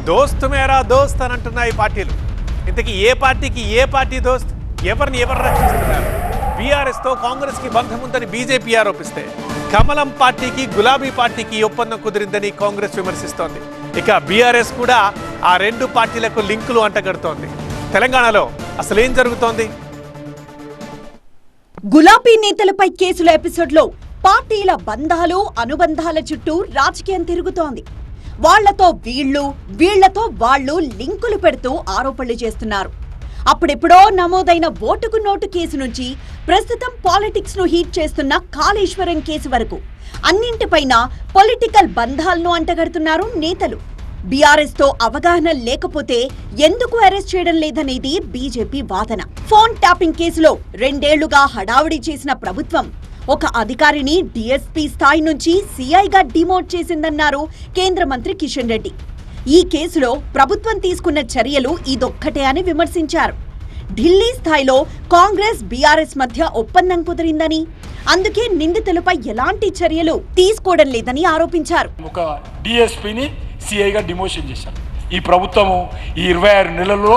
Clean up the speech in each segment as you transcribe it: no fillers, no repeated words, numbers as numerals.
దోస్త్ మేరా దోస్త్ అని అంటున్నాయి పార్టీలు. ఇంతకీ ఏ పార్టీకి ఏ పార్టీ దోస్త్? ఎవరిని ఎవరు రక్షిస్తున్నారు? బీఆర్ఎస్ తో కాంగ్రెస్ కి బంధం ఉందని బీజేపీ ఆరోపిస్తే, కమలం పార్టీకి గులాబీ పార్టీకి ఒప్పందం కుదిరిందని కాంగ్రెస్ విమర్శిస్తోంది. ఇక బీఆర్ఎస్ కూడా ఆ రెండు పార్టీలకు లింకులు అంటగడుతోంది. తెలంగాణలో అసలేం జరుగుతోంది? గులాబీ నేతలపై కేసుల ఎపిసోడ్లో పార్టీల బంధాలు అనుబంధాల చుట్టూ రాజకీయం తిరుగుతోంది. వాళ్లతో వీళ్లతో వాళ్లు లింకులు పెడుతూ ఆరోపణలు చేస్తున్నారు. అప్పుడెప్పుడో నమోదైన ఓటుకు నోటు కేసు నుంచి ప్రస్తుతం పాలిటిక్స్ ను హీట్ చేస్తున్న కాళేశ్వరం కేసు వరకు అన్నింటిపైన పొలిటికల్ బంధాలను అంటగడుతున్నారు నేతలు. బీఆర్ఎస్ తో అవగాహన లేకపోతే ఎందుకు అరెస్ట్ చేయడం లేదనేది బీజేపీ వాదన. ఫోన్ ట్యాపింగ్ కేసులో 2 ఏళ్లుగా హడావుడి చేసిన ప్రభుత్వం ఒక అధికారిని డీఎస్పీ స్థాయి నుంచి సీఐగా డిమోట్ చేసిందన్నారు కేంద్ర మంత్రి కిషన్ రెడ్డి. ఈ కేసులో ప్రభుత్వం తీసుకున్న చర్యలు ఇదొక్కటే అని విమర్శించారు. ఢిల్లీ స్థాయిలో కాంగ్రెస్ బీఆర్ఎస్ మధ్య ఒప్పందం కుదిరిందని, అందుకే నిందితులపై ఎలాంటి చర్యలు తీసుకోవడం లేదని ఆరోపించారు. ఒక డీఎస్పీని సీఐగా డిమోషన్ చేశారు. ఈ ప్రభుత్వము ఈ 26 నెలల్లో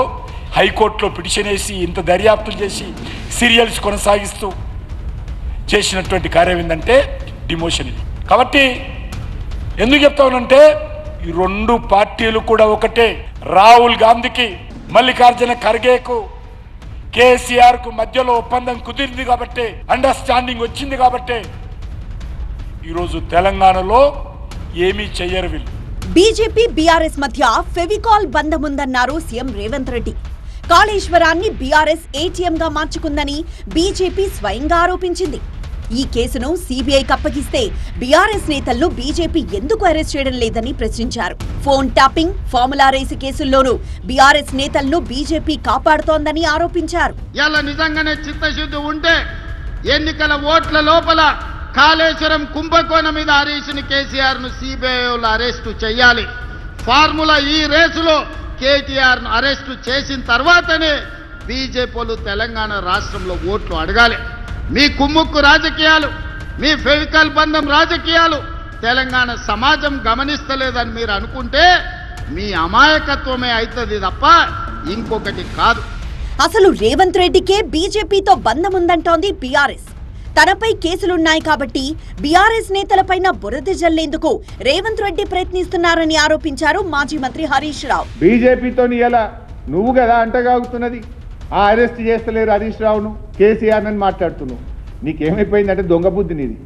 హైకోర్టులో పిటిషన్ వేసి ఇంత దర్యాప్తులు చేసి సీరియల్స్ కొనసాగిస్తూ చేసినటువంటి కార్యం ఏంటంటే డిమోషన్. ఇది కాబట్టి ఎందుకు చెప్తానంటే ఈ రెండు పార్టీలు కూడా ఒకటే. రాహుల్ గాంధీకి మల్లికార్జున ఖర్గేకు కేసీఆర్కు మధ్యలో ఒప్పందం కుదిరింది కాబట్టి, అండర్స్టాండింగ్ వచ్చింది కాబట్టి ఈరోజు తెలంగాణలో ఏమీ చెయ్యరు వీళ్ళు. బీజేపీ బీఆర్ఎస్ మధ్య ఫెవికాల్ బంధం ఉందన్నారు సీఎం రేవంత్ రెడ్డి. కాళేశ్వరాన్ని బీఆర్ఎస్ ఏటీఎంగా మార్చుకుందని బీజేపీ స్వయంగా ఆరోపించింది. ఈ కేసును సీబీఐకి అప్పగిస్తే బీఆర్ఎస్ నేతలను బీజేపీ ఎందుకు అరెస్ట్ చేయడం లేదని ప్రశ్నించారు. ఫోన్ ట్యాపింగ్, ఫార్ములా రేసు కేసుల్లోనూ బీఆర్ఎస్ నేతలను బీజేపీ కాపాడుతోందని ఆరోపించారు. ఇలా నిజంగానే చిత్తశుద్ధి ఉంటే ఎన్నికల ఓట్ల లోపల కాళేశ్వరం కుంభకోణం మీద హరీష్ని, కేసీఆర్ ను సిబిఐలో అరెస్టు చేయాలి. ఫార్ములా ఈ రేసులో కేటీఆర్ ను అరెస్టు చేసిన తర్వాతనే బీజేపీలు తెలంగాణ రాష్ట్రంలో ఓట్లు అడగాలి. మీ కుమ్ముక్కు రాజకీయాలు, మీ ఫెవికల్ బంధం రాజకీయాలు తెలంగాణ సమాజం గమనిస్తలేదని మీరు అనుకుంటే మీ అమాయకత్వమే అవుతుంది తప్ప ఇంకొకటి కాదు. అసలు రేవంత్ రెడ్డికే బీజేపీతో బంధం ఉందంటోంది బీఆర్ఎస్. తనపై కేసులున్నాయి కాబట్టి బీఆర్ఎస్ నేతలపైన బురద జల్లేందుకు రేవంత్ రెడ్డి ప్రయత్నిస్తున్నారని ఆరోపించారు మాజీ మంత్రి హరీష్ రావు. బీజేపీతో నువ్వు కదా అంటగాగుతున్నది, ఆ అరెస్ట్ చేస్తలేరు హరీష్ రావును, కేసీఆర్ అని మాట్లాడుతున్నావు. నీకేమైపోయిందంటే దొంగ బుద్ధి నీది.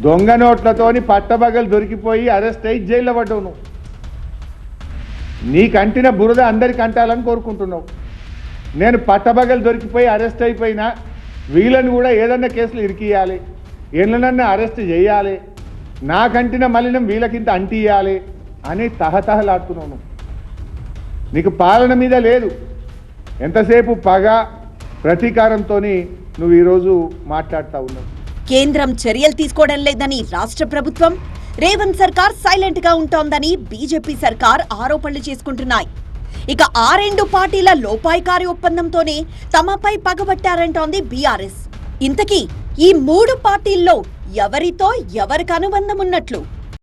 దొంగ నోట్లతోని పట్టబగలు దొరికిపోయి అరెస్ట్ అయ్యి జైల్లో పడ్డావు. నువ్వు నీకంటిన బురద అందరికి అంటాలని కోరుకుంటున్నావు. నేను పట్టబగలు దొరికిపోయి అరెస్ట్ అయిపోయినా వీళ్ళని కూడా ఏదన్నా కేసులు ఇరికియాలి, ఏళ్ళనన్నా అరెస్ట్ చేయాలి, నాకంటిన మలినం వీళ్ళకింత అంటియాలి అని తహతహలాడుతున్నావు. నీకు పాలన మీద లేదు, ఎంతసేపు పగ ప్రతీకారంతో నువ్వు ఈరోజు మాట్లాడుతూ ఉన్నావు. కేంద్రం చర్యలు తీసుకోవడం లేదని రాష్ట్ర ప్రభుత్వం, రేవంత్ సర్కార్ సైలెంట్ గా ఉంటోందని బీజేపీ సర్కార్ ఆరోపణలు చేసుకుంటున్నాయి. ఇక ఆ రెండు పార్టీల లోపాయికారి ఒప్పందంతోనే తమపై పగబట్టారంటోంది బీఆర్ఎస్. ఇంతకీ ఈ 3 పార్టీల్లో ఎవరితో ఎవరికి అనుబంధం ఉన్నట్లు?